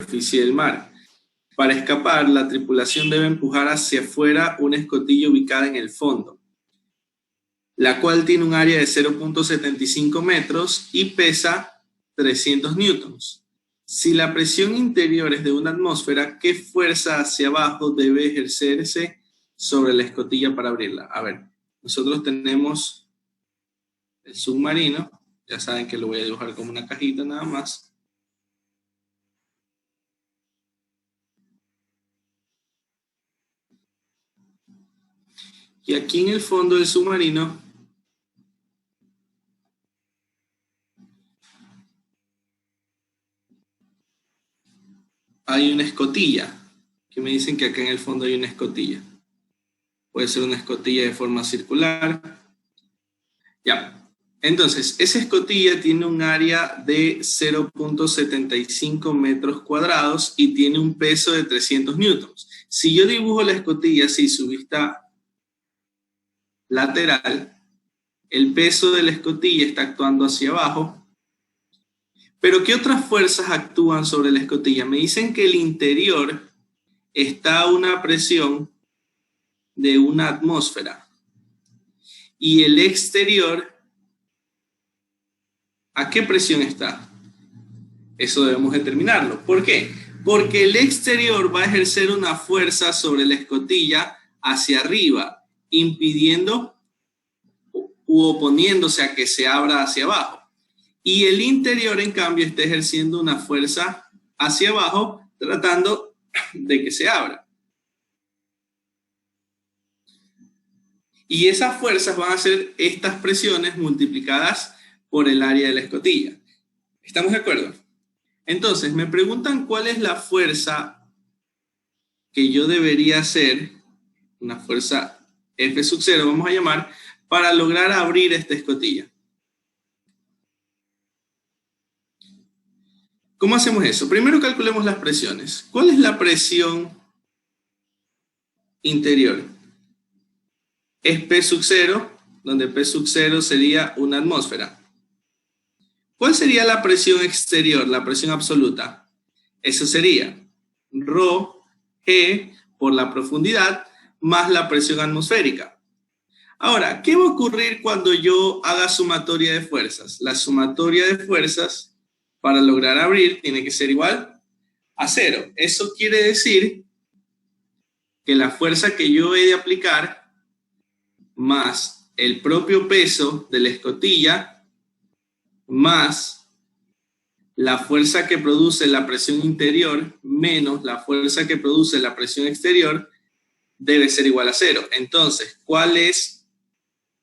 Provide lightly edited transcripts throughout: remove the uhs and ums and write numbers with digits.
superficie del mar. Para escapar, la tripulación debe empujar hacia afuera una escotilla ubicada en el fondo, la cual tiene un área de 0.75 metros y pesa 300 newtons. Si la presión interior es de una atmósfera, ¿qué fuerza hacia abajo debe ejercerse sobre la escotilla para abrirla? A ver, nosotros tenemos el submarino, ya saben que lo voy a dibujar como una cajita nada más. Y aquí en el fondo del submarino hay una escotilla, que me dicen que acá en el fondo hay una escotilla. Puede ser una escotilla de forma circular. Ya. Entonces, esa escotilla tiene un área de 0.75 metros cuadrados y tiene un peso de 300 newtons. Si yo dibujo la escotilla así, su vista lateral, el peso de la escotilla está actuando hacia abajo. Pero ¿qué otras fuerzas actúan sobre la escotilla? Me dicen que el interior está a una presión de una atmósfera y el exterior, ¿a qué presión está? Eso debemos determinarlo. ¿Por qué? Porque el exterior va a ejercer una fuerza sobre la escotilla hacia arriba, impidiendo u oponiéndose a que se abra hacia abajo. Y el interior, en cambio, está ejerciendo una fuerza hacia abajo, tratando de que se abra. Y esas fuerzas van a ser estas presiones multiplicadas por el área de la escotilla. ¿Estamos de acuerdo? Entonces, me preguntan cuál es la fuerza que yo debería hacer, una fuerza F sub 0, vamos a llamar, para lograr abrir esta escotilla. ¿Cómo hacemos eso? Primero calculemos las presiones. ¿Cuál es la presión interior? Es P sub 0, donde P sub 0 sería una atmósfera. ¿Cuál sería la presión exterior, la presión absoluta? Eso sería ρ G por la profundidad más la presión atmosférica. Ahora, ¿qué va a ocurrir cuando yo haga sumatoria de fuerzas? La sumatoria de fuerzas para lograr abrir tiene que ser igual a 0. Eso quiere decir que la fuerza que yo he de aplicar más el propio peso de la escotilla más la fuerza que produce la presión interior menos la fuerza que produce la presión exterior debe ser igual a 0. Entonces, ¿cuál es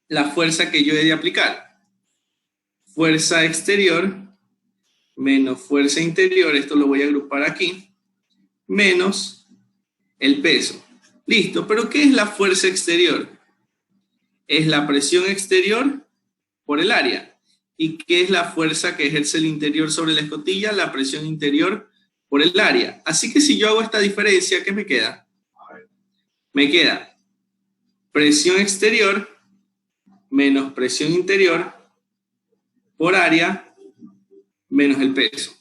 la fuerza que yo he de aplicar? Fuerza exterior menos fuerza interior, esto lo voy a agrupar aquí, menos el peso. Listo, pero ¿qué es la fuerza exterior? Es la presión exterior por el área. ¿Y qué es la fuerza que ejerce el interior sobre la escotilla? La presión interior por el área. Así que si yo hago esta diferencia, ¿qué me queda? Me queda presión exterior menos presión interior por área menos el peso.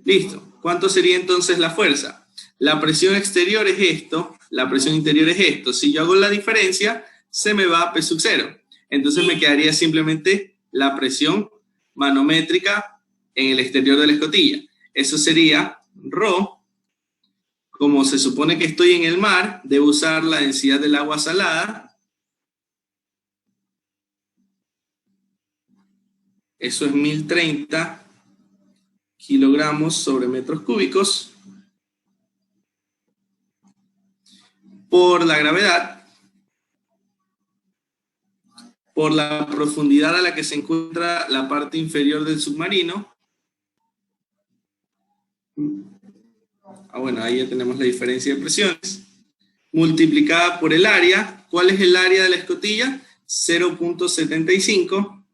Listo. ¿Cuánto sería entonces la fuerza? La presión exterior es esto, la presión interior es esto. Si yo hago la diferencia, se me va a P sub 0. Entonces me quedaría simplemente la presión manométrica en el exterior de la escotilla. Eso sería ρ. Como se supone que estoy en el mar, debo usar la densidad del agua salada. Eso es 1030 kilogramos sobre metros cúbicos por la gravedad, por la profundidad a la que se encuentra la parte inferior del submarino. Bueno, ahí ya tenemos la diferencia de presiones. Multiplicada por el área. ¿Cuál es el área de la escotilla? 0.75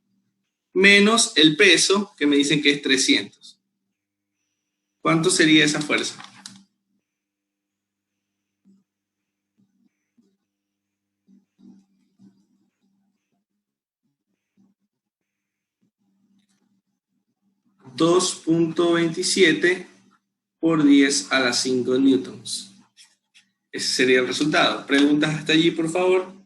menos el peso, que me dicen que es 300. ¿Cuánto sería esa fuerza? $2.27 por 10 a la 5 newtons. Ese sería el resultado. ¿Preguntas hasta allí, por favor?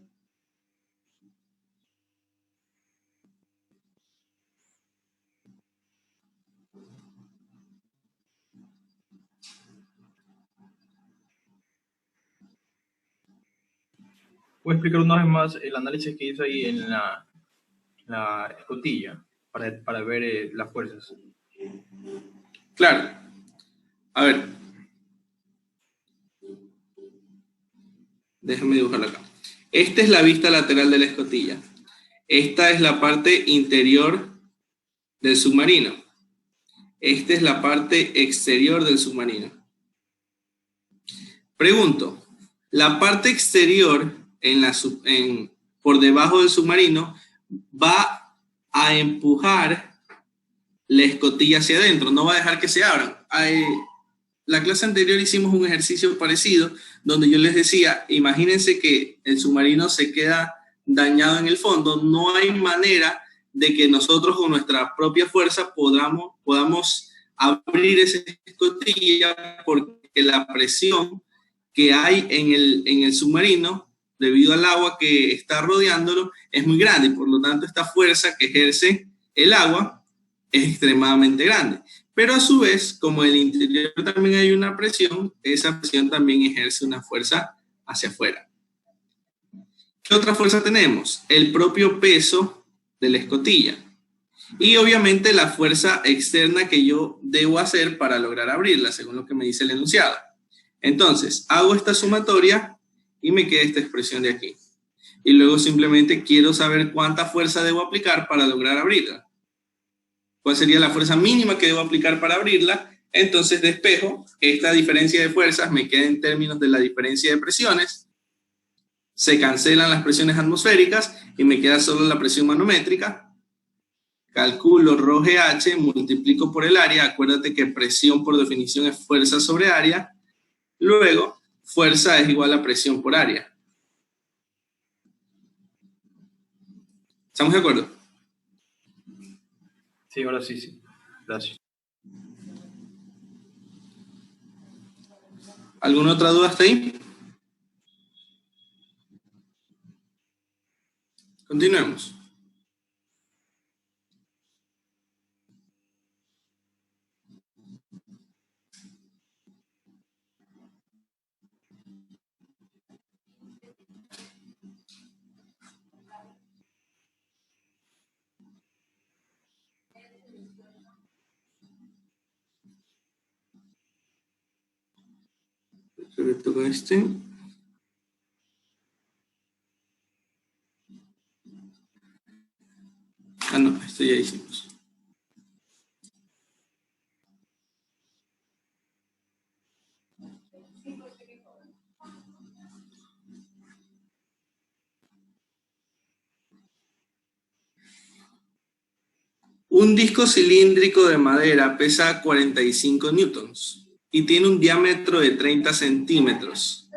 ¿Puedo explicar una vez más el análisis que hizo ahí en la escotilla para ver las fuerzas? Claro. A ver. Déjame dibujarlo acá. Esta es la vista lateral de la escotilla. Esta es la parte interior del submarino. Esta es la parte exterior del submarino. Pregunto, la parte exterior por debajo del submarino va a empujar la escotilla hacia adentro, no va a dejar que se abran. La clase anterior hicimos un ejercicio parecido donde yo les decía, imagínense que el submarino se queda dañado en el fondo, no hay manera de que nosotros con nuestra propia fuerza podamos abrir esa escotilla porque la presión que hay en el submarino debido al agua que está rodeándolo es muy grande y por lo tanto esta fuerza que ejerce el agua es extremadamente grande. Pero a su vez, como en el interior también hay una presión, esa presión también ejerce una fuerza hacia afuera. ¿Qué otra fuerza tenemos? El propio peso de la escotilla. Y obviamente la fuerza externa que yo debo hacer para lograr abrirla, según lo que me dice el enunciado. Entonces, hago esta sumatoria y me queda esta expresión de aquí. Y luego simplemente quiero saber cuánta fuerza debo aplicar para lograr abrirla. ¿Cuál sería la fuerza mínima que debo aplicar para abrirla? Entonces despejo esta diferencia de fuerzas, me queda en términos de la diferencia de presiones, se cancelan las presiones atmosféricas y me queda solo la presión manométrica. Calculo ρGH, multiplico por el área, acuérdate que presión por definición es fuerza sobre área, luego fuerza es igual a presión por área. ¿Estamos de acuerdo? Sí, ahora sí. Gracias. ¿Alguna otra duda hasta ahí? Continuemos. Correcto con este. Ah, no, esto ya hicimos. Un disco cilíndrico de madera pesa 45 newtons y tiene un diámetro de 30 centímetros.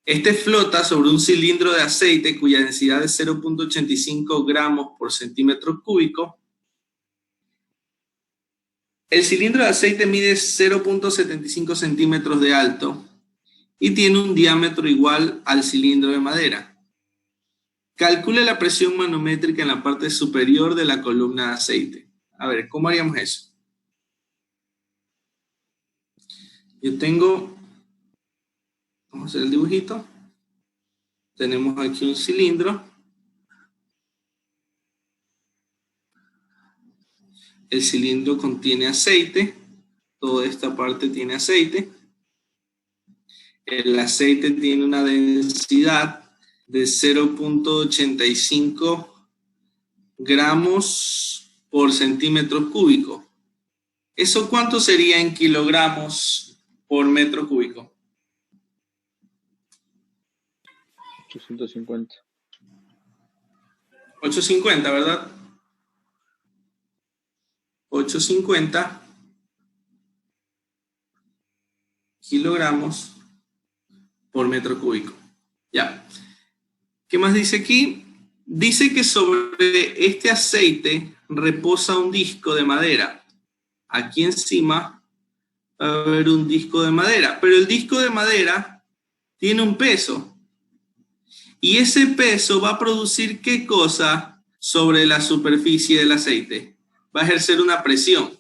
Este flota sobre un cilindro de aceite cuya densidad es 0.85 gramos por centímetro cúbico. El cilindro de aceite mide 0.75 centímetros de alto y tiene un diámetro igual al cilindro de madera. Calcule la presión manométrica en la parte superior de la columna de aceite. A ver, ¿cómo haríamos eso? Yo tengo, vamos a hacer el dibujito. Tenemos aquí un cilindro. El cilindro contiene aceite. Toda esta parte tiene aceite. El aceite tiene una densidad de 0.85 gramos por centímetro cúbico. ¿Eso cuánto sería en kilogramos por metro cúbico? 850. 850, ¿verdad? 850 kilogramos por metro cúbico. Ya. ¿Qué más dice aquí? Dice que sobre este aceite reposa un disco de madera. Aquí encima Va a haber un disco de madera, pero el disco de madera tiene un peso. Y ese peso va a producir ¿qué cosa sobre la superficie del aceite? Va a ejercer una presión.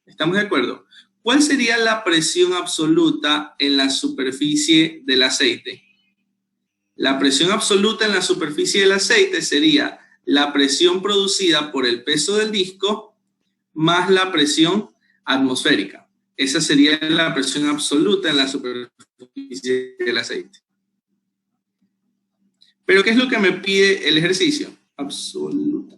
¿Estamos de acuerdo? ¿Cuál sería la presión absoluta en la superficie del aceite? La presión absoluta en la superficie del aceite sería la presión producida por el peso del disco más la presión atmosférica. Esa sería la presión absoluta en la superficie del aceite. Pero ¿qué es lo que me pide el ejercicio? Absoluta.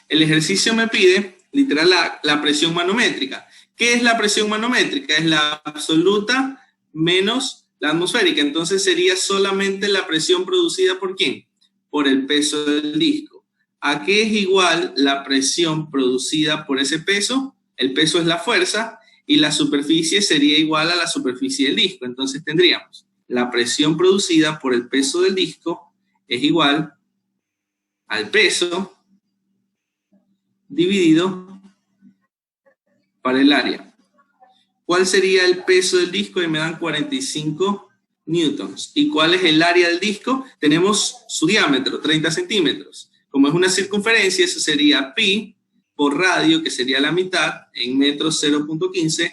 El ejercicio me pide, literal, la presión manométrica. ¿Qué es la presión manométrica? Es la absoluta menos la atmosférica. Entonces sería solamente la presión producida ¿por quién? Por el peso del disco. ¿A qué es igual la presión producida por ese peso? El peso es la fuerza y la superficie sería igual a la superficie del disco. Entonces tendríamos la presión producida por el peso del disco es igual al peso dividido para el área. ¿Cuál sería el peso del disco? Y me dan 45 newtons. ¿Y cuál es el área del disco? Tenemos su diámetro, 30 centímetros. Como es una circunferencia, eso sería pi por radio, que sería la mitad, en metros 0.15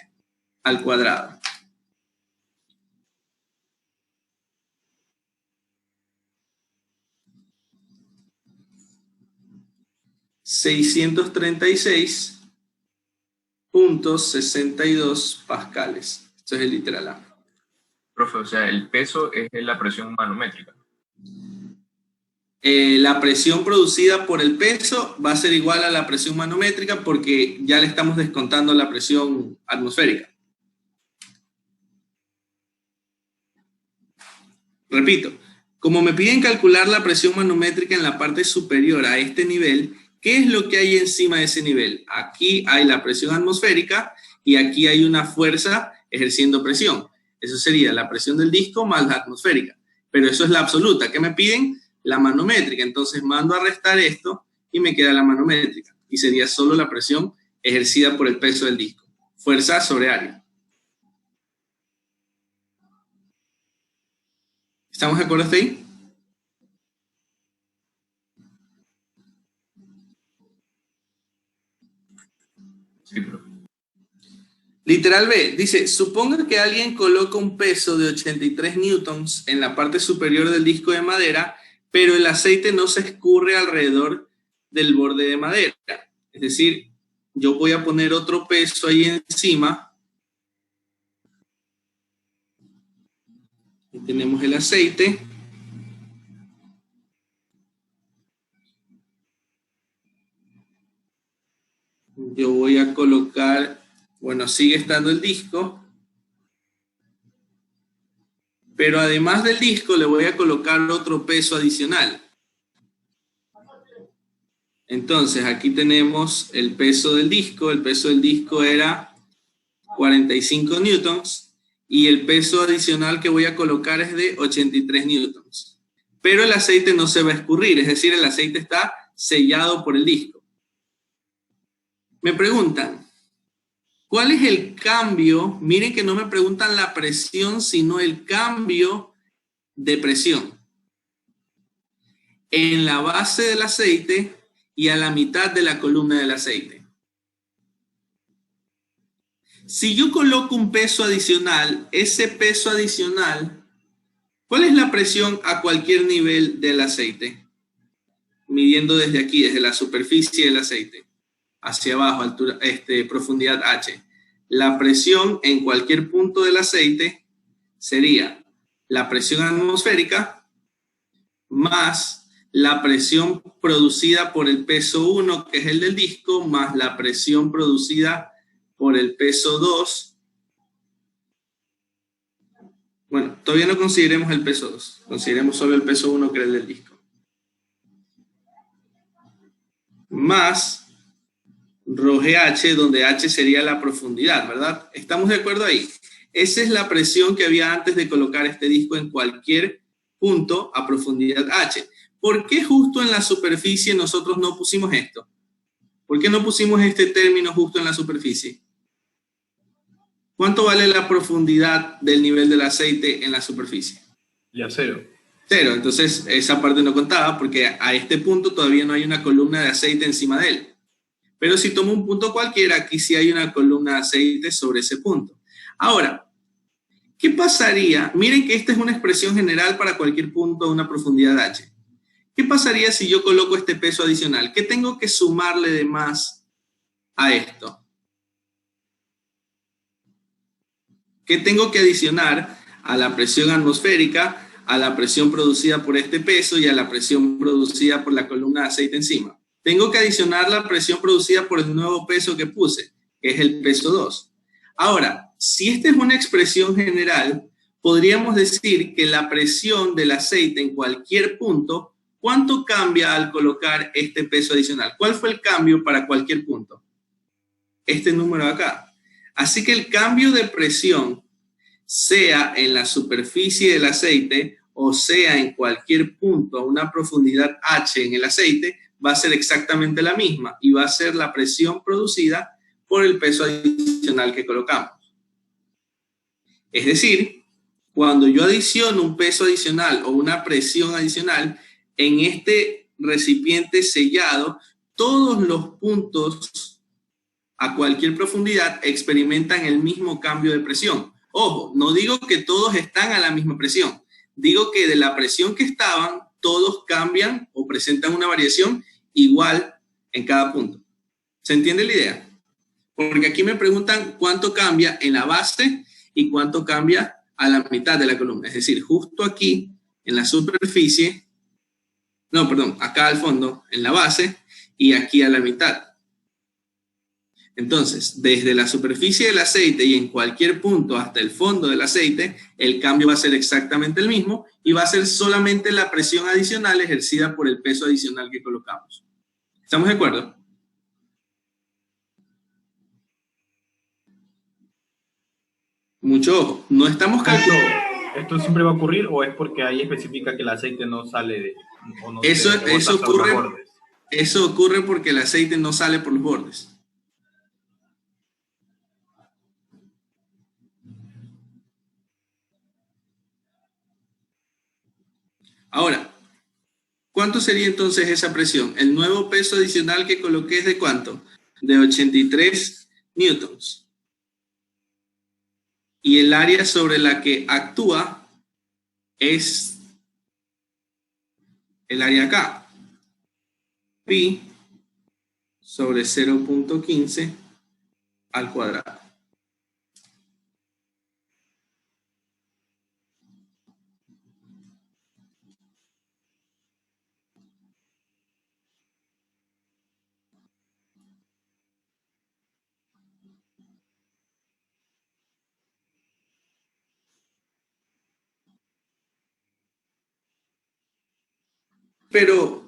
al cuadrado. .62 pascales. Eso es el literal A. Profe, o sea, el peso es la presión manométrica. La presión producida por el peso va a ser igual a la presión manométrica porque ya le estamos descontando la presión atmosférica. Repito, como me piden calcular la presión manométrica en la parte superior a este nivel, ¿qué es lo que hay encima de ese nivel? Aquí hay la presión atmosférica y aquí hay una fuerza ejerciendo presión. Eso sería la presión del disco más la atmosférica. Pero eso es la absoluta. ¿Qué me piden? La manométrica. Entonces mando a restar esto y me queda la manométrica. Y sería solo la presión ejercida por el peso del disco. Fuerza sobre área. ¿Estamos de acuerdo hasta ahí? Sí, profe. Literal B, dice, suponga que alguien coloca un peso de 83 newtons en la parte superior del disco de madera, pero el aceite no se escurre alrededor del borde de madera. Es decir, yo voy a poner otro peso ahí encima. Aquí tenemos el aceite. Yo voy a colocar, bueno, sigue estando el disco. Pero además del disco le voy a colocar otro peso adicional. Entonces aquí tenemos el peso del disco. El peso del disco era 45 newtons y el peso adicional que voy a colocar es de 83 newtons. Pero el aceite no se va a escurrir, es decir, el aceite está sellado por el disco. Me preguntan, ¿cuál es el cambio? Miren que no me preguntan la presión, sino el cambio de presión en la base del aceite y a la mitad de la columna del aceite. Si yo coloco un peso adicional, ese peso adicional, ¿cuál es la presión a cualquier nivel del aceite? Midiendo desde aquí, desde la superficie del aceite, hacia abajo, altura, profundidad H. La presión en cualquier punto del aceite sería la presión atmosférica más la presión producida por el peso 1, que es el del disco, más la presión producida por el peso 2. Bueno, todavía no consideremos el peso 2, consideremos solo el peso 1, que es el del disco. Más ρGH, donde H sería la profundidad, ¿verdad? ¿Estamos de acuerdo ahí? Esa es la presión que había antes de colocar este disco en cualquier punto a profundidad H. ¿Por qué justo en la superficie nosotros no pusimos esto? ¿Por qué no pusimos este término justo en la superficie? ¿Cuánto vale la profundidad del nivel del aceite en la superficie? Ya 0. 0. Entonces esa parte no contaba porque a este punto todavía no hay una columna de aceite encima de él. Pero si tomo un punto cualquiera, aquí sí hay una columna de aceite sobre ese punto. Ahora, ¿qué pasaría? Miren que esta es una expresión general para cualquier punto a una profundidad h. ¿Qué pasaría si yo coloco este peso adicional? ¿Qué tengo que sumarle de más a esto? ¿Qué tengo que adicionar a la presión atmosférica, a la presión producida por este peso y a la presión producida por la columna de aceite encima? Tengo que adicionar la presión producida por el nuevo peso que puse, que es el peso 2. Ahora, si esta es una expresión general, podríamos decir que la presión del aceite en cualquier punto, ¿cuánto cambia al colocar este peso adicional? ¿Cuál fue el cambio para cualquier punto? Este número de acá. Así que el cambio de presión, sea en la superficie del aceite o sea en cualquier punto a una profundidad h en el aceite, va a ser exactamente la misma y va a ser la presión producida por el peso adicional que colocamos. Es decir, cuando yo adiciono un peso adicional o una presión adicional en este recipiente sellado, todos los puntos a cualquier profundidad experimentan el mismo cambio de presión. Ojo, no digo que todos están a la misma presión. Digo que de la presión que estaban, todos cambian o presentan una variación igual en cada punto. ¿Se entiende la idea? Porque aquí me preguntan cuánto cambia en la base y cuánto cambia a la mitad de la columna. Es decir, justo aquí en la superficie, no, perdón, acá al fondo, en la base y aquí a la mitad. Entonces, desde la superficie del aceite y en cualquier punto hasta el fondo del aceite, el cambio va a ser exactamente el mismo y va a ser solamente la presión adicional ejercida por el peso adicional que colocamos. ¿Estamos de acuerdo? Mucho ojo, no estamos calculando. ¿Esto siempre va a ocurrir o es porque ahí especifica que el aceite no sale de... O no Eso sobre los bordes? Eso ocurre porque el aceite no sale por los bordes. Ahora, ¿cuánto sería entonces esa presión? El nuevo peso adicional que coloqué es ¿de cuánto? De 83 newtons. Y el área sobre la que actúa es el área acá. Pi sobre 0.15 al cuadrado. Pero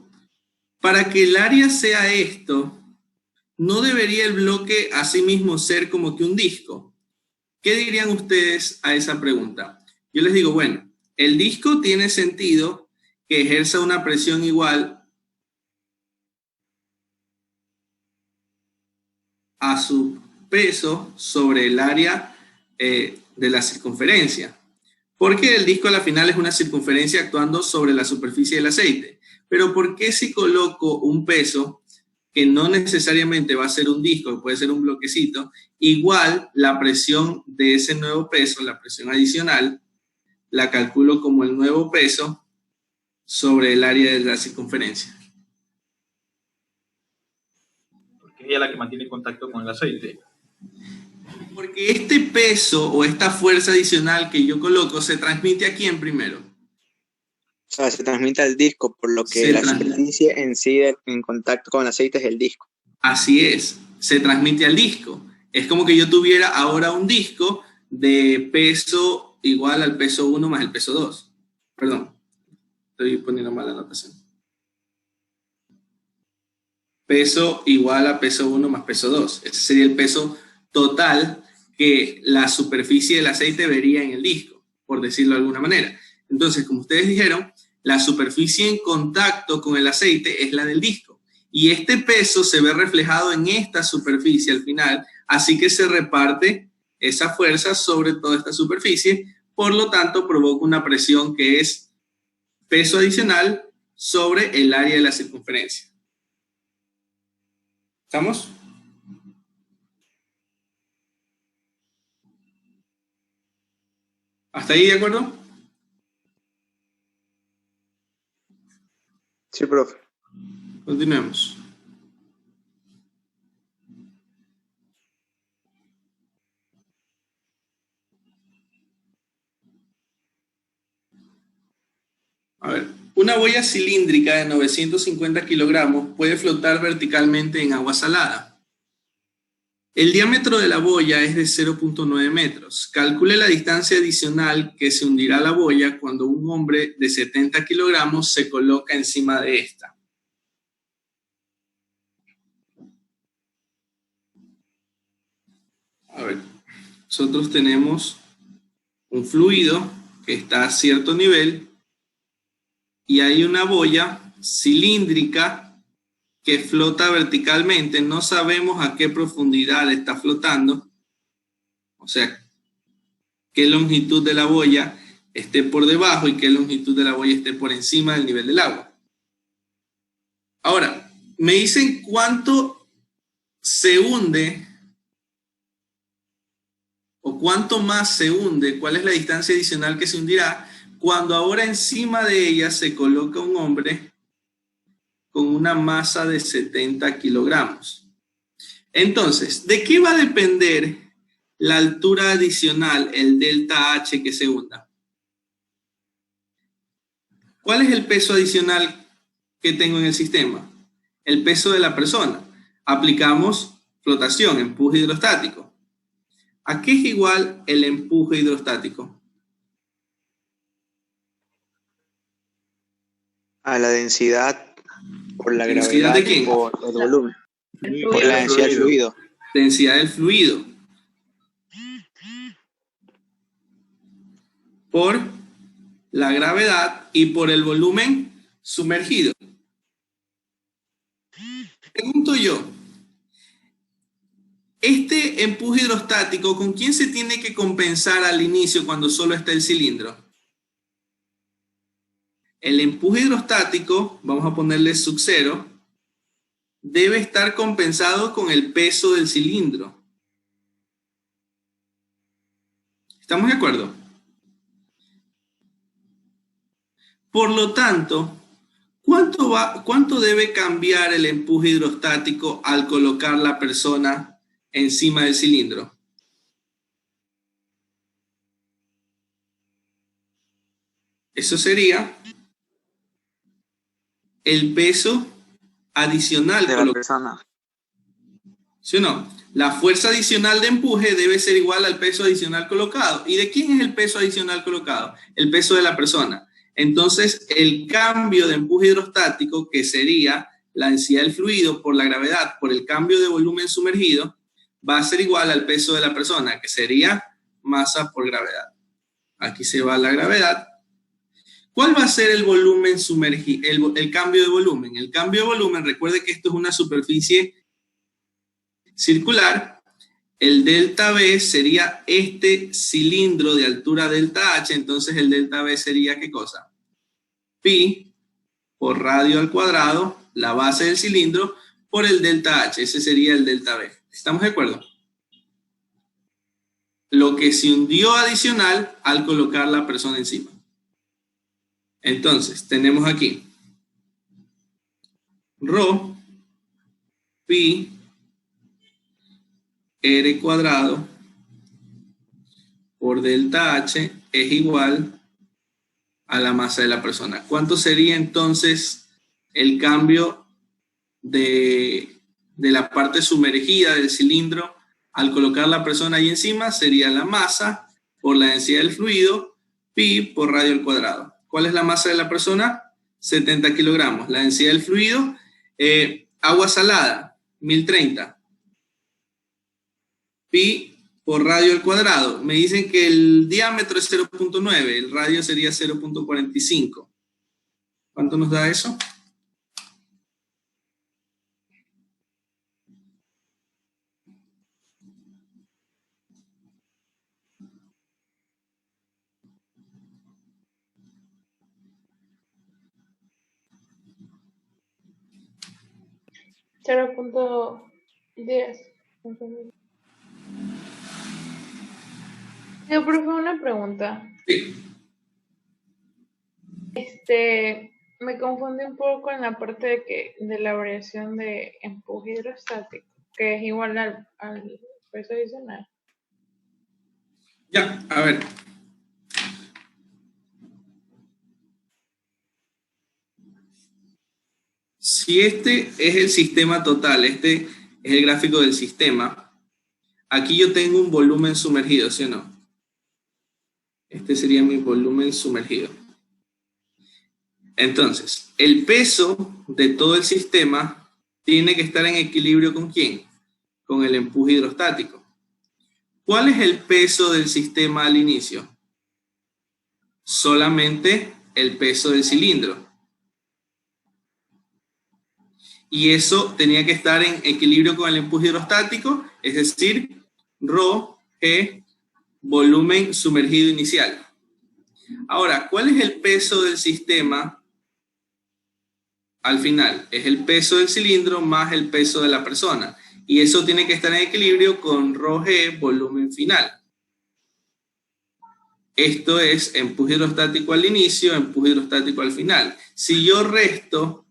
para que el área sea esto, ¿no debería el bloque asimismo ser como que un disco? ¿Qué dirían ustedes a esa pregunta? Yo les digo, bueno, el disco tiene sentido que ejerza una presión igual a su peso sobre el área de la circunferencia. Porque el disco a la final es una circunferencia actuando sobre la superficie del aceite. Pero ¿por qué si coloco un peso que no necesariamente va a ser un disco, puede ser un bloquecito, igual la presión de ese nuevo peso, la presión adicional, la calculo como el nuevo peso sobre el área de la circunferencia? Porque es ella la que mantiene contacto con el aceite. Porque este peso o esta fuerza adicional que yo coloco se transmite a quién primero. O sea, se transmite al disco, por lo que la superficie en sí en contacto con el aceite es el disco. Así es, se transmite al disco. Es como que yo tuviera ahora un disco de peso igual al peso 1 más el peso 2. Perdón, estoy poniendo mal la notación. Peso igual a peso 1 más peso 2. Ese sería el peso total que la superficie del aceite vería en el disco, por decirlo de alguna manera. Entonces, como ustedes dijeron, la superficie en contacto con el aceite es la del disco. y este peso se ve reflejado en esta superficie al final, así que se reparte esa fuerza sobre toda esta superficie, por lo tanto provoca una presión que es peso adicional sobre el área de la circunferencia. ¿Estamos? ¿Hasta ahí de acuerdo? Sí, profe. Continuemos. A ver, una boya cilíndrica de 950 kilogramos puede flotar verticalmente en agua salada. El diámetro de la boya es de 0.9 metros. Calcule la distancia adicional que se hundirá la boya cuando un hombre de 70 kilogramos se coloca encima de esta. A ver, nosotros tenemos un fluido que está a cierto nivel y hay una boya cilíndrica que flota verticalmente. No sabemos a qué profundidad está flotando, o sea, qué longitud de la boya esté por debajo y qué longitud de la boya esté por encima del nivel del agua. Ahora, me dicen cuánto se hunde o cuánto más se hunde, cuál es la distancia adicional que se hundirá cuando ahora encima de ella se coloca un hombre con una masa de 70 kilogramos. Entonces, ¿de qué va a depender la altura adicional, el delta H que se hunda? ¿Cuál es el peso adicional que tengo en el sistema? El peso de la persona. Aplicamos flotación, empuje hidrostático. ¿A qué es igual el empuje hidrostático? A la densidad por la ¿Densidad gravedad de quién? por el volumen. Por la densidad del fluido. Densidad del fluido. Por la gravedad y por el volumen sumergido. Pregunto yo, este empuje hidrostático, ¿con quién se tiene que compensar al inicio cuando solo está el cilindro? El empuje hidrostático, vamos a ponerle sub 0, debe estar compensado con el peso del cilindro. ¿Estamos de acuerdo? Por lo tanto, ¿cuánto debe cambiar el empuje hidrostático al colocar la persona encima del cilindro? Eso sería el peso adicional De la persona. ¿Sí o no? La fuerza adicional de empuje debe ser igual al peso adicional colocado. ¿Y de quién es el peso adicional colocado? El peso de la persona. Entonces, el cambio de empuje hidrostático, que sería la densidad del fluido por la gravedad, por el cambio de volumen sumergido, va a ser igual al peso de la persona, que sería masa por gravedad. Aquí se va la gravedad. ¿Cuál va a ser el volumen sumergido, el cambio de volumen? El cambio de volumen, recuerde que esto es una superficie circular. El delta V sería este cilindro de altura delta H, entonces el delta V sería ¿qué cosa? Pi por radio al cuadrado, la base del cilindro, por el delta H, ese sería el delta V. ¿Estamos de acuerdo? Lo que se hundió adicional al colocar la persona encima. Entonces, tenemos aquí Rho, Pi, R cuadrado por delta H es igual a la masa de la persona. ¿Cuánto sería entonces el cambio de la parte sumergida del cilindro al colocar la persona ahí encima? Sería la masa por la densidad del fluido, pi por radio al cuadrado. ¿Cuál es la masa de la persona? 70 kilogramos. La densidad del fluido, agua salada, 1030. Pi por radio al cuadrado. Me dicen que el diámetro es 0.9, el radio sería 0.45. ¿Cuánto nos da eso? 0.10. Yo, profe, una pregunta. Sí. Me confundí un poco en la parte de la variación de empuje hidrostático, que es igual al peso adicional. Ya, a ver. Si este es el sistema total, este es el gráfico del sistema, aquí yo tengo un volumen sumergido, ¿sí o no? Este sería mi volumen sumergido. Entonces, el peso de todo el sistema tiene que estar en equilibrio ¿con quién? Con el empuje hidrostático. ¿Cuál es el peso del sistema al inicio? Solamente el peso del cilindro. Y eso tenía que estar en equilibrio con el empuje hidrostático, es decir, Rho G, volumen sumergido inicial. Ahora, ¿cuál es el peso del sistema al final? Es el peso del cilindro más el peso de la persona. Y eso tiene que estar en equilibrio con Rho G, volumen final. Esto es empuje hidrostático al inicio, empuje hidrostático al final. Si yo resto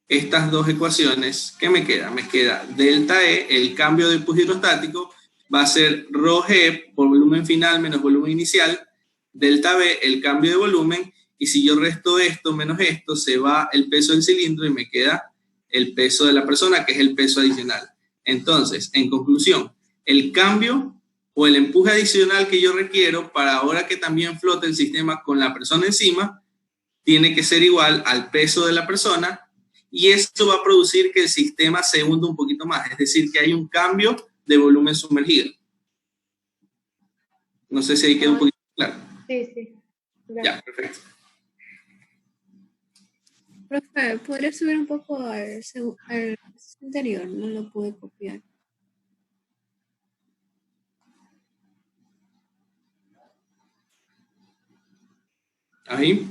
estas dos ecuaciones, ¿qué me queda? Me queda delta E, el cambio de empuje hidrostático, va a ser Rho G por volumen final menos volumen inicial, delta B, el cambio de volumen, y si yo resto esto menos esto, se va el peso del cilindro y me queda el peso de la persona, que es el peso adicional. Entonces, en conclusión, el cambio o el empuje adicional que yo requiero para ahora que también flote el sistema con la persona encima, tiene que ser igual al peso de la persona, y esto va a producir que el sistema se hunda un poquito más, es decir, que hay un cambio de volumen sumergido. No sé si ahí queda un poquito claro. Sí. Gracias. Ya, perfecto. Profe, ¿podría subir un poco al anterior? No lo pude copiar. Ahí.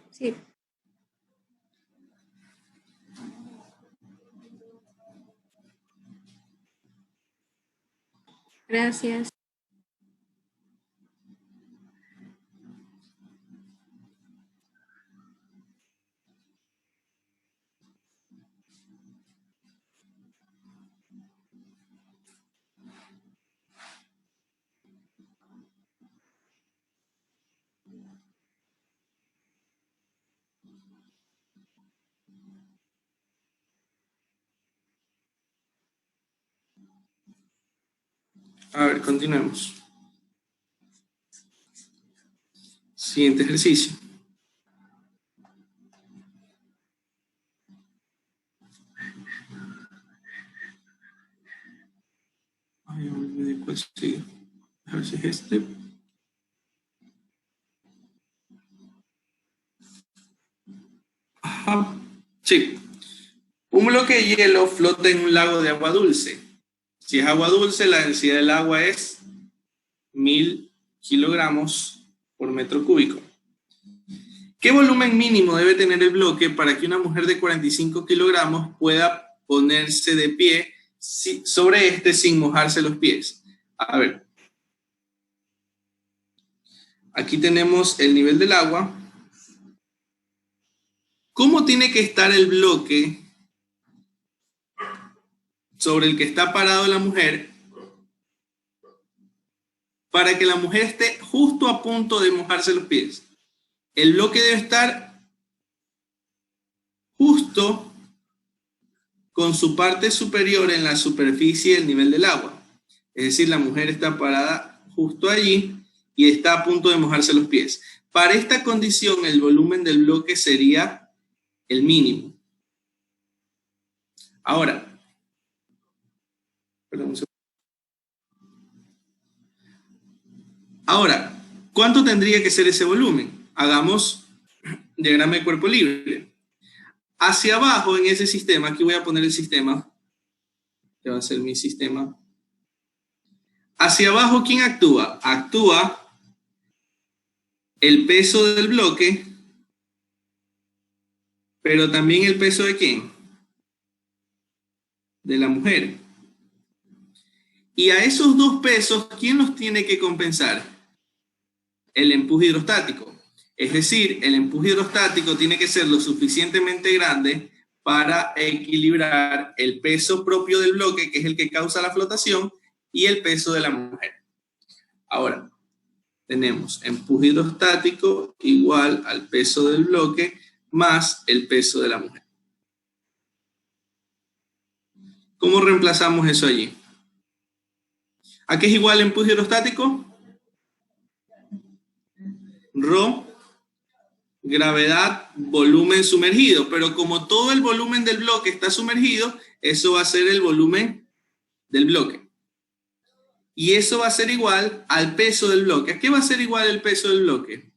Sí. Gracias. A ver, continuemos. Siguiente ejercicio. Ay, me di cuál sigue. A ver si es este. Ajá. Sí. Un bloque de hielo flota en un lago de agua dulce. Si es agua dulce, la densidad del agua es 1000 kilogramos por metro cúbico. ¿Qué volumen mínimo debe tener el bloque para que una mujer de 45 kilogramos pueda ponerse de pie sobre este sin mojarse los pies? A ver. Aquí tenemos el nivel del agua. ¿Cómo tiene que estar el bloque sobre el que está parado la mujer para que la mujer esté justo a punto de mojarse los pies? El bloque debe estar justo con su parte superior en la superficie del nivel del agua. Es decir, la mujer está parada justo allí y está a punto de mojarse los pies. Para esta condición, el volumen del bloque sería el mínimo. Ahora, ¿cuánto tendría que ser ese volumen? Hagamos diagrama de cuerpo libre. Hacia abajo en ese sistema, aquí voy a poner el sistema, que va a ser mi sistema. Hacia abajo, ¿quién actúa? Actúa el peso del bloque pero también el peso de ¿quién? De la mujer. Y a esos dos pesos, ¿quién los tiene que compensar? El empuje hidrostático. Es decir, el empuje hidrostático tiene que ser lo suficientemente grande para equilibrar el peso propio del bloque, que es el que causa la flotación, y el peso de la mujer. Ahora, tenemos empuje hidrostático igual al peso del bloque más el peso de la mujer. ¿Cómo reemplazamos eso allí? ¿A qué es igual el empuje hidrostático? Rho, gravedad, volumen sumergido. Pero como todo el volumen del bloque está sumergido, eso va a ser el volumen del bloque. Y eso va a ser igual al peso del bloque. ¿A qué va a ser igual el peso del bloque?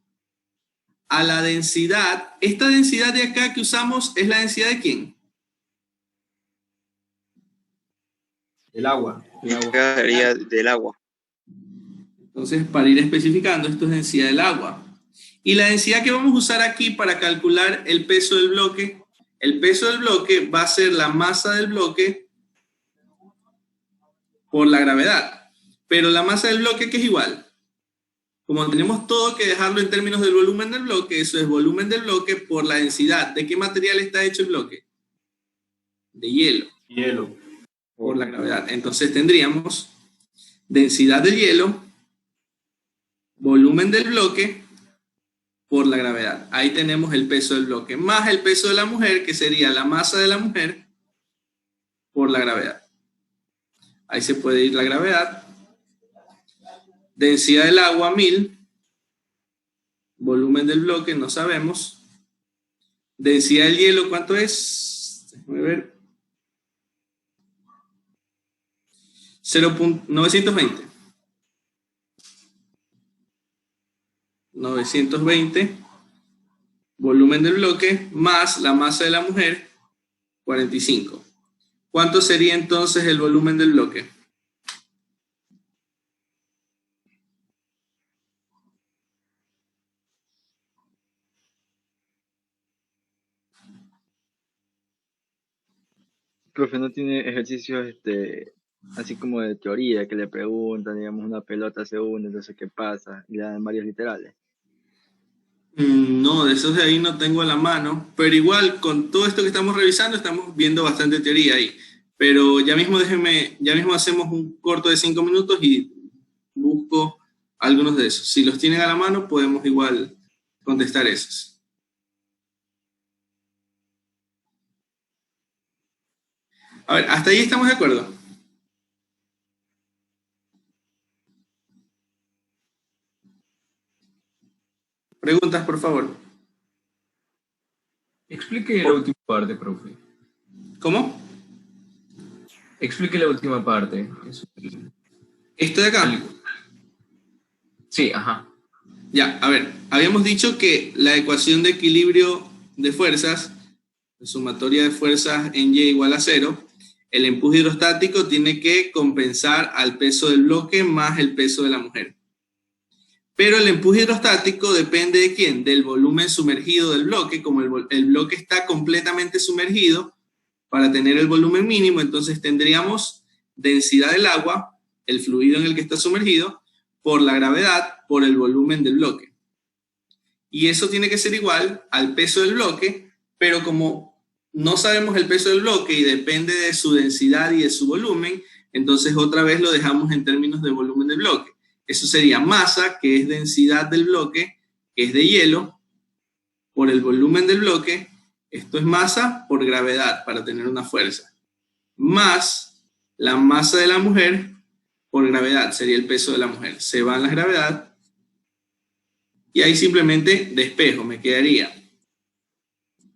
A la densidad. Esta densidad de acá que usamos es la densidad de ¿quién? El agua. Sería del agua. Entonces, para ir especificando, esto es densidad del agua. Y la densidad que vamos a usar aquí para calcular el peso del bloque, el peso del bloque va a ser la masa del bloque por la gravedad. Pero la masa del bloque, ¿qué es igual? Como tenemos todo que dejarlo en términos del volumen del bloque, eso es volumen del bloque por la densidad. ¿De qué material está hecho el bloque? De hielo. Hielo. Por la gravedad. Entonces tendríamos densidad del hielo, volumen del bloque por la gravedad. Ahí tenemos el peso del bloque, más el peso de la mujer, que sería la masa de la mujer por la gravedad. Ahí se puede ir la gravedad. Densidad del agua, 1000. Volumen del bloque, no sabemos. Densidad del hielo, ¿cuánto es? Déjame ver. 0.920. 920. Volumen del bloque más la masa de la mujer, 45. ¿Cuánto sería entonces el volumen del bloque? Profe, no tiene ejercicios así como de teoría que le preguntan, digamos, una pelota se hunde, entonces ¿qué pasa? Y le dan varios literales. No, de esos de ahí no tengo a la mano, pero igual con todo esto que estamos revisando estamos viendo bastante teoría ahí. Pero ya mismo hacemos un corto de 5 minutos y busco algunos de esos. Si los tienen a la mano, podemos igual contestar esos. A ver, hasta ahí estamos de acuerdo. Preguntas, por favor. Explique la última parte, profe. ¿Cómo? Explique la última parte. Esto de acá. Sí, ajá. Ya, a ver, habíamos dicho que la ecuación de equilibrio de fuerzas, la sumatoria de fuerzas en Y igual a 0, el empuje hidrostático tiene que compensar al peso del bloque más el peso de la mujer. Pero el empuje hidrostático depende de ¿quién? Del volumen sumergido del bloque. Como el bloque está completamente sumergido, para tener el volumen mínimo, entonces tendríamos densidad del agua, el fluido en el que está sumergido, por la gravedad, por el volumen del bloque. Y eso tiene que ser igual al peso del bloque, pero como no sabemos el peso del bloque y depende de su densidad y de su volumen, entonces otra vez lo dejamos en términos de volumen del bloque. Eso sería masa, que es densidad del bloque, que es de hielo, por el volumen del bloque. Esto es masa por gravedad, para tener una fuerza. Más la masa de la mujer por gravedad, sería el peso de la mujer. Se van las gravedad. Y ahí simplemente despejo, me quedaría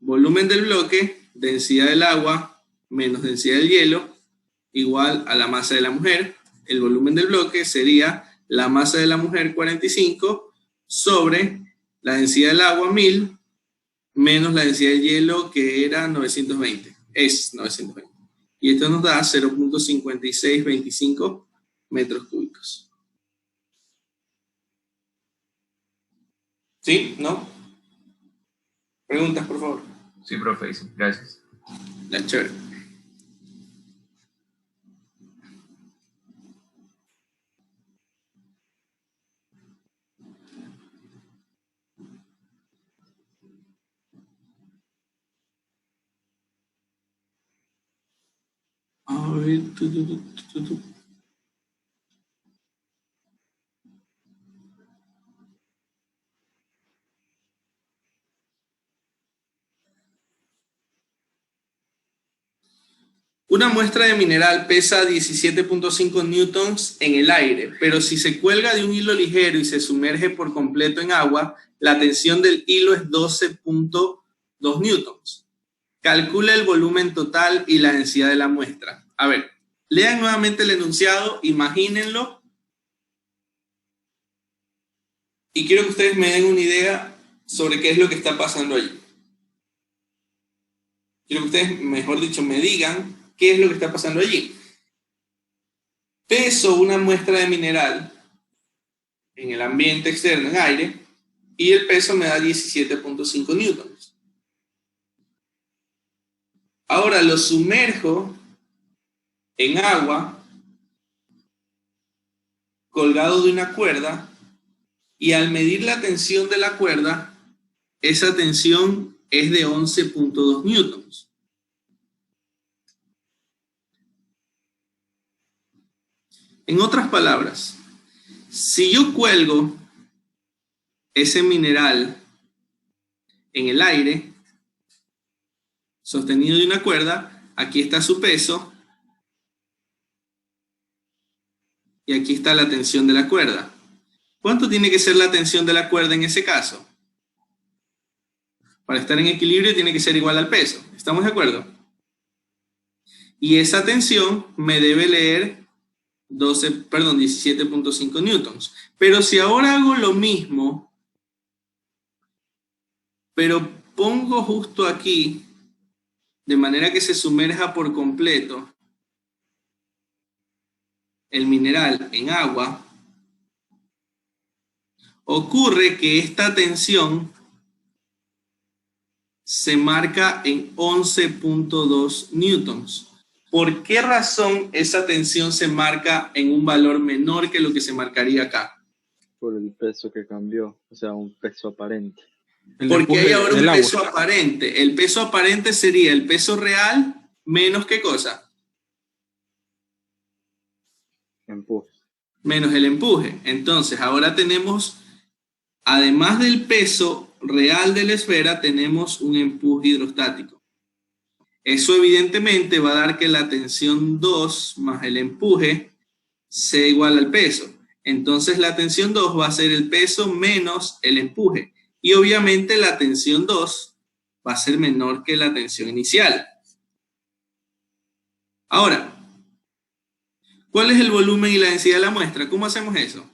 volumen del bloque, densidad del agua, menos densidad del hielo, igual a la masa de la mujer. El volumen del bloque sería la masa de la mujer, 45, sobre la densidad del agua, 1000, menos la densidad del hielo, que era 920. Es 920. Y esto nos da 0.5625 metros cúbicos. ¿Sí? ¿No? Preguntas, por favor. Sí, profe, sí, gracias. Ya, chévere. A ver, tu. Una muestra de mineral pesa 17.5 newtons en el aire, pero si se cuelga de un hilo ligero y se sumerge por completo en agua, la tensión del hilo es 12.2 newtons. Calcula el volumen total y la densidad de la muestra. A ver, lean nuevamente el enunciado, imagínenlo, y quiero que ustedes me den una idea sobre qué es lo que está pasando allí. Quiero que ustedes, mejor dicho, me digan qué es lo que está pasando allí. Peso una muestra de mineral en el ambiente externo, en aire, y el peso me da 17.5 newtons. Ahora lo sumerjo en agua, colgado de una cuerda, y al medir la tensión de la cuerda, esa tensión es de 11.2 newtons. En otras palabras, si yo cuelgo ese mineral en el aire, sostenido de una cuerda, aquí está su peso, y aquí está la tensión de la cuerda. ¿Cuánto tiene que ser la tensión de la cuerda en ese caso? Para estar en equilibrio tiene que ser igual al peso. ¿Estamos de acuerdo? Y esa tensión me debe leer 17.5 newtons. Pero si ahora hago lo mismo, pero pongo justo aquí, de manera que se sumerja por completo el mineral en agua, ocurre que esta tensión se marca en 11.2 newtons. ¿Por qué razón esa tensión se marca en un valor menor que lo que se marcaría acá? Por el peso que cambió, o sea, un peso aparente. Porque hay ahora un peso aparente. El peso aparente sería el peso real menos ¿qué cosa? Empuje. Menos el empuje. Entonces, ahora tenemos, además del peso real de la esfera, tenemos un empuje hidrostático. Eso evidentemente va a dar que la tensión 2 más el empuje sea igual al peso. Entonces la tensión 2 va a ser el peso menos el empuje. Y obviamente la tensión 2 va a ser menor que la tensión inicial. Ahora, ¿cuál es el volumen y la densidad de la muestra? ¿Cómo hacemos eso?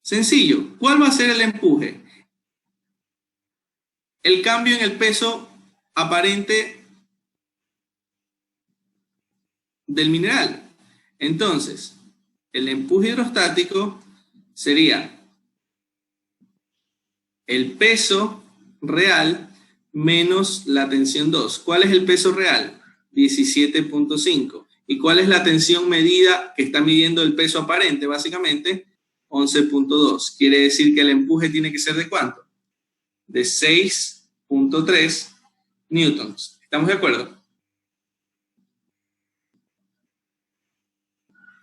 Sencillo. ¿Cuál va a ser el empuje? El cambio en el peso aparente del mineral. Entonces, el empuje hidrostático sería el peso real menos la tensión 2. ¿Cuál es el peso real? 17.5. ¿Y cuál es la tensión medida que está midiendo el peso aparente? Básicamente 11.2. Quiere decir que el empuje tiene que ser ¿de cuánto? De 6.3 newtons. ¿Estamos de acuerdo?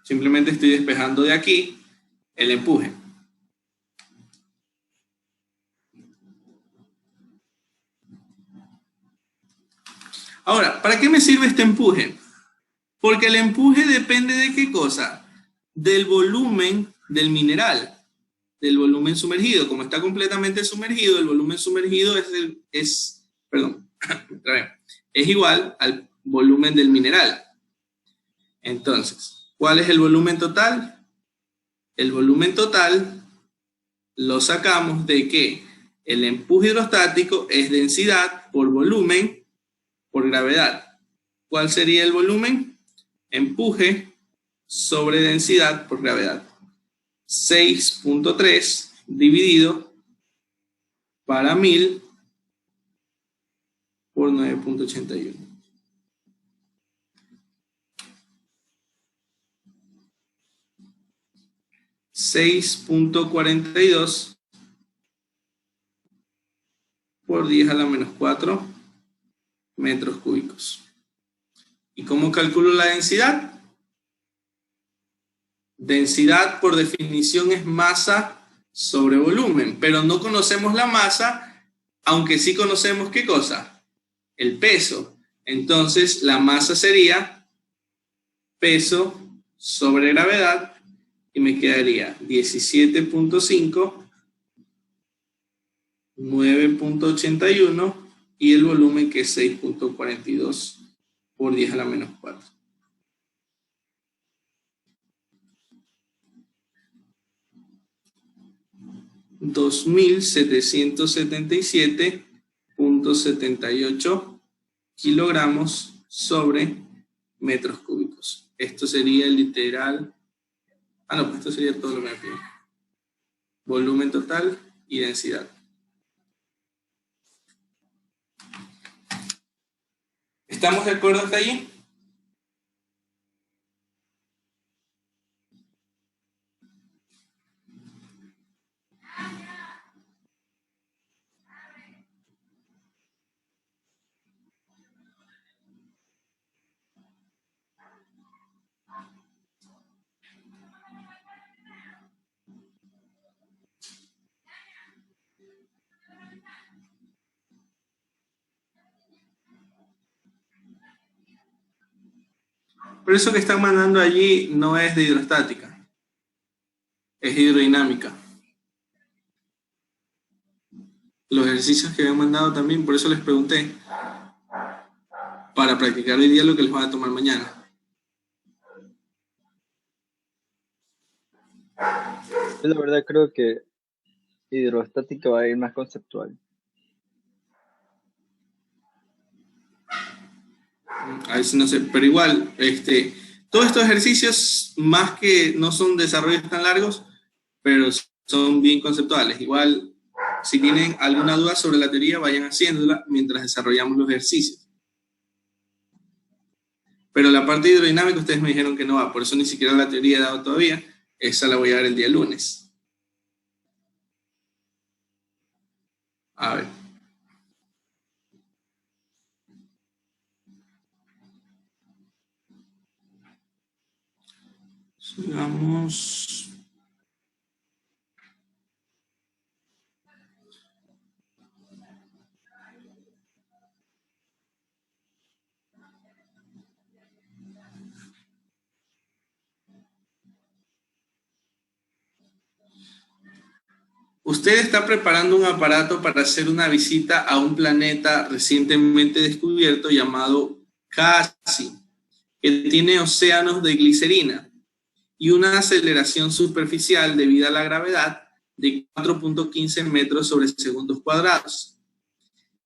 Simplemente estoy despejando de aquí el empuje. Ahora, ¿para qué me sirve este empuje? Porque el empuje depende de ¿qué cosa? Del volumen del mineral, del volumen sumergido. Como está completamente sumergido, el volumen sumergido es igual al volumen del mineral. Entonces, ¿cuál es el volumen total? El volumen total lo sacamos de que el empuje hidrostático es densidad por volumen por gravedad. ¿Cuál sería el volumen? Empuje sobre densidad por gravedad. 6.3 dividido para 1000 por 9.81. $6.42 por 10⁻⁴ metros cúbicos. ¿Y cómo calculo la densidad? Densidad, por definición, es masa sobre volumen, pero no conocemos la masa, aunque sí conocemos ¿qué cosa? El peso. Entonces, la masa sería peso sobre gravedad, y me quedaría 17.5, 9.81, y el volumen, que es 6.42 por 10⁻⁴. $2.777.78 kilogramos sobre metros cúbicos. Esto sería el literal. No, pues esto sería todo lo que me pide. Volumen total y densidad. ¿Estamos de acuerdo hasta allí? Pero eso que están mandando allí no es de hidrostática, es hidrodinámica. Los ejercicios que habían mandado también, por eso les pregunté, para practicar hoy día lo que les van a tomar mañana. Yo la verdad creo que hidrostática va a ir más conceptual. A ver si no sé, pero igual, todos estos ejercicios, más que no son desarrollos tan largos, pero son bien conceptuales. Igual, si tienen alguna duda sobre la teoría, vayan haciéndola mientras desarrollamos los ejercicios. Pero la parte hidrodinámica ustedes me dijeron que no va, por eso ni siquiera la teoría he dado todavía. Esa la voy a dar el día lunes. A ver. Sigamos. Usted está preparando un aparato para hacer una visita a un planeta recientemente descubierto llamado Casi, que tiene océanos de glicerina y una aceleración superficial debido a la gravedad de 4.15 metros sobre segundos cuadrados.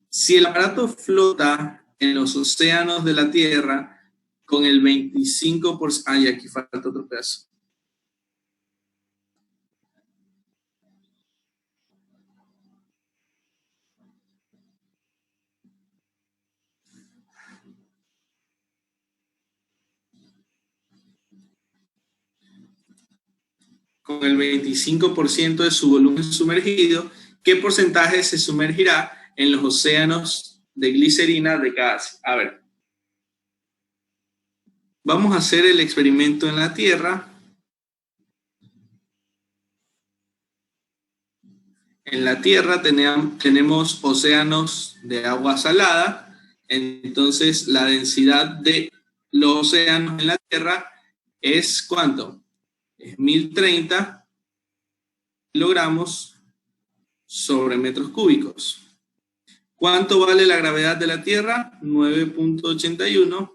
Si el aparato flota en los océanos de la Tierra con el 25%... y aquí falta otro pedazo. Con el 25% de su volumen sumergido, ¿qué porcentaje se sumergirá en los océanos de glicerina de Casi? A ver. Vamos a hacer el experimento en la Tierra. En la Tierra tenemos océanos de agua salada, entonces la densidad de los océanos en la Tierra es ¿cuánto? Es 1030 kilogramos sobre metros cúbicos. ¿Cuánto vale la gravedad de la Tierra? 9.81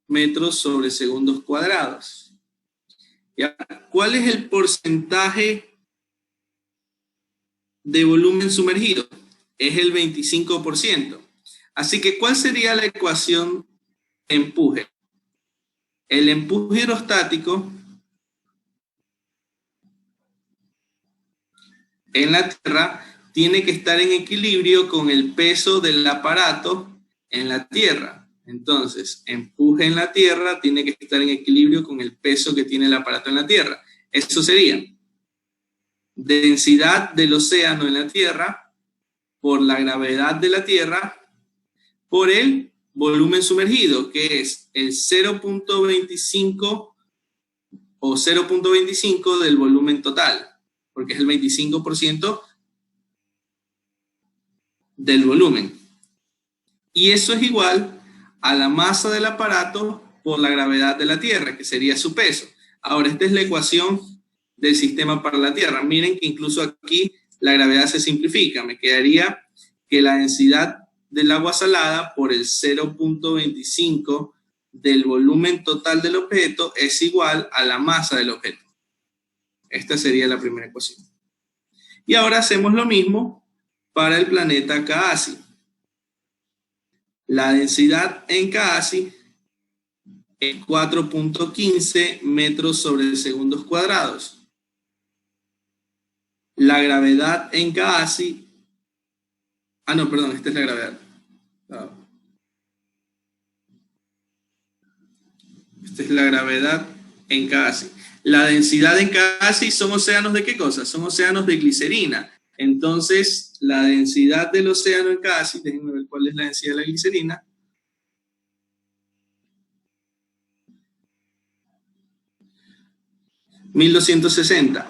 metros sobre segundos cuadrados. ¿Ya? ¿Cuál es el porcentaje de volumen sumergido? Es el 25%. Así que, ¿cuál sería la ecuación de empuje? El empuje hidrostático en la Tierra tiene que estar en equilibrio con el peso del aparato en la Tierra. Entonces, empuje en la Tierra tiene que estar en equilibrio con el peso que tiene el aparato en la Tierra. Eso sería densidad del océano en la Tierra por la gravedad de la Tierra por el volumen sumergido, que es el 0.25 o 0.25 del volumen total, porque es el 25% del volumen. Y eso es igual a la masa del aparato por la gravedad de la Tierra, que sería su peso. Ahora, esta es la ecuación del sistema para la Tierra. Miren que incluso aquí la gravedad se simplifica. Me quedaría que la densidad del agua salada por el 0.25 del volumen total del objeto es igual a la masa del objeto. Esta sería la primera ecuación. Y ahora hacemos lo mismo para el planeta Caasi. La densidad en Caasi es 4.15 metros sobre segundos cuadrados. La gravedad en Caasi... no, perdón, esta es la gravedad. Esta es la gravedad en Caasi. La densidad en Caasi son océanos de ¿qué cosa? Son océanos de glicerina. Entonces, la densidad del océano en Caasi, déjenme ver cuál es la densidad de la glicerina. $1,260.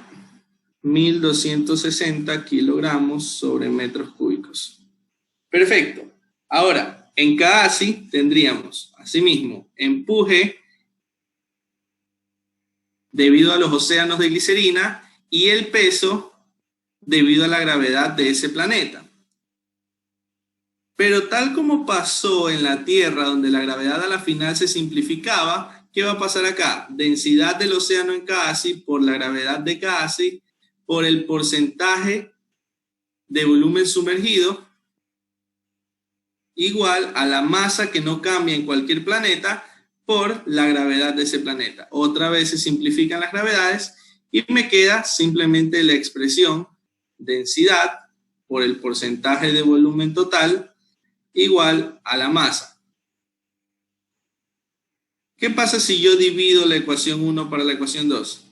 1.260 kilogramos sobre metros cúbicos. Perfecto. Ahora, en Caasi tendríamos, asimismo, empuje debido a los océanos de glicerina y el peso debido a la gravedad de ese planeta. Pero tal como pasó en la Tierra, donde la gravedad a la final se simplificaba, ¿qué va a pasar acá? Densidad del océano en Caasi por la gravedad de Caasi por el porcentaje de volumen sumergido igual a la masa que no cambia en cualquier planeta por la gravedad de ese planeta. Otra vez se simplifican las gravedades y me queda simplemente la expresión densidad por el porcentaje de volumen total igual a la masa. ¿Qué pasa si yo divido la ecuación 1 para la ecuación 2?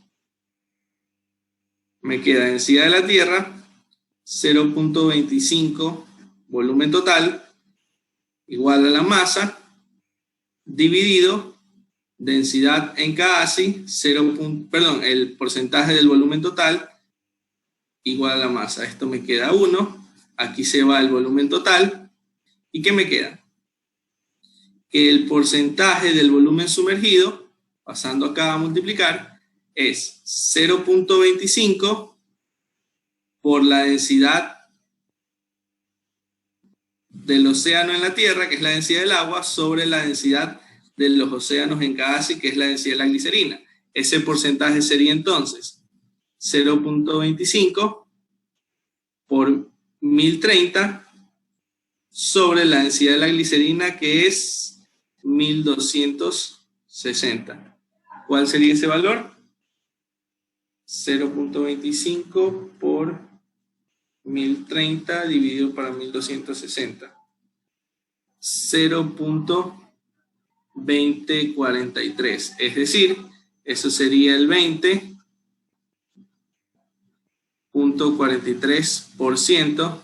Me queda densidad de la Tierra, 0.25 volumen total, igual a la masa, dividido densidad en Caasi, el porcentaje del volumen total, igual a la masa. Esto me queda 1, aquí se va el volumen total, ¿y qué me queda? Que el porcentaje del volumen sumergido, pasando acá a multiplicar, es 0.25 por la densidad del océano en la Tierra, que es la densidad del agua, sobre la densidad de los océanos en Caasi, que es la densidad de la glicerina. Ese porcentaje sería entonces 0.25 por 1030 sobre la densidad de la glicerina, que es 1260. ¿Cuál sería ese valor? 0.25 por 1030 dividido para 1260. 0.2043. Es decir, eso sería el 20.43%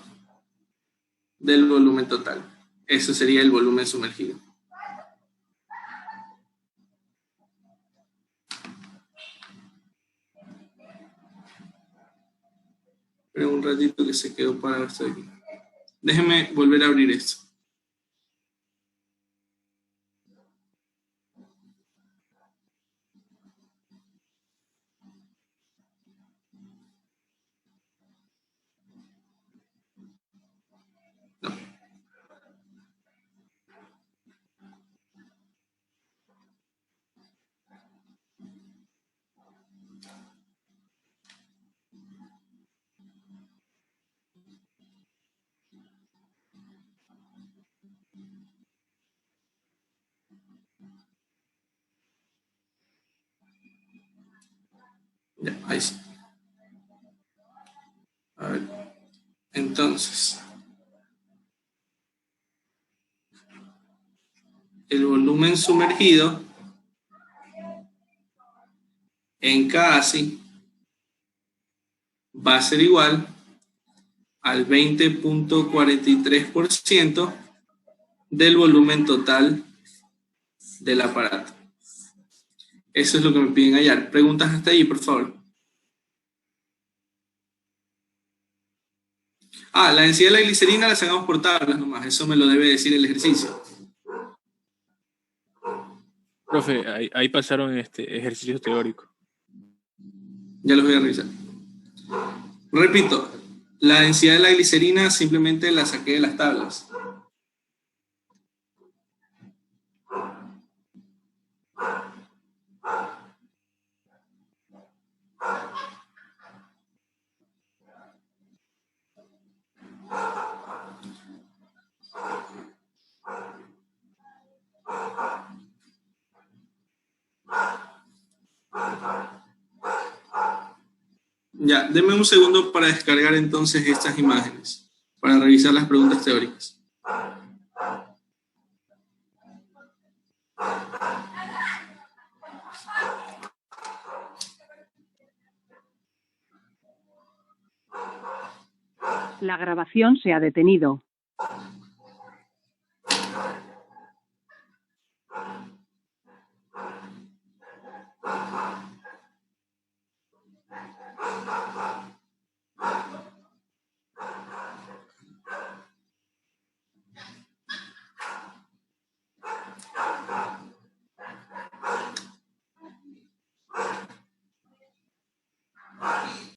del volumen total. Eso sería el volumen sumergido. Pero un ratito que se quedó parado esto aquí. Déjenme volver a abrir esto. No. Ya, ahí sí. A ver. Entonces, el volumen sumergido en casi va a ser igual al 20.43% del volumen total del aparato. Eso es lo que me piden hallar. Preguntas hasta ahí, por favor. La densidad de la glicerina la sacamos por tablas nomás. Eso me lo debe decir el ejercicio. Profe, ahí pasaron ejercicio teórico. Ya los voy a revisar. Repito, la densidad de la glicerina simplemente la saqué de las tablas. Ya, denme un segundo para descargar entonces estas imágenes, para revisar las preguntas teóricas. La grabación se ha detenido.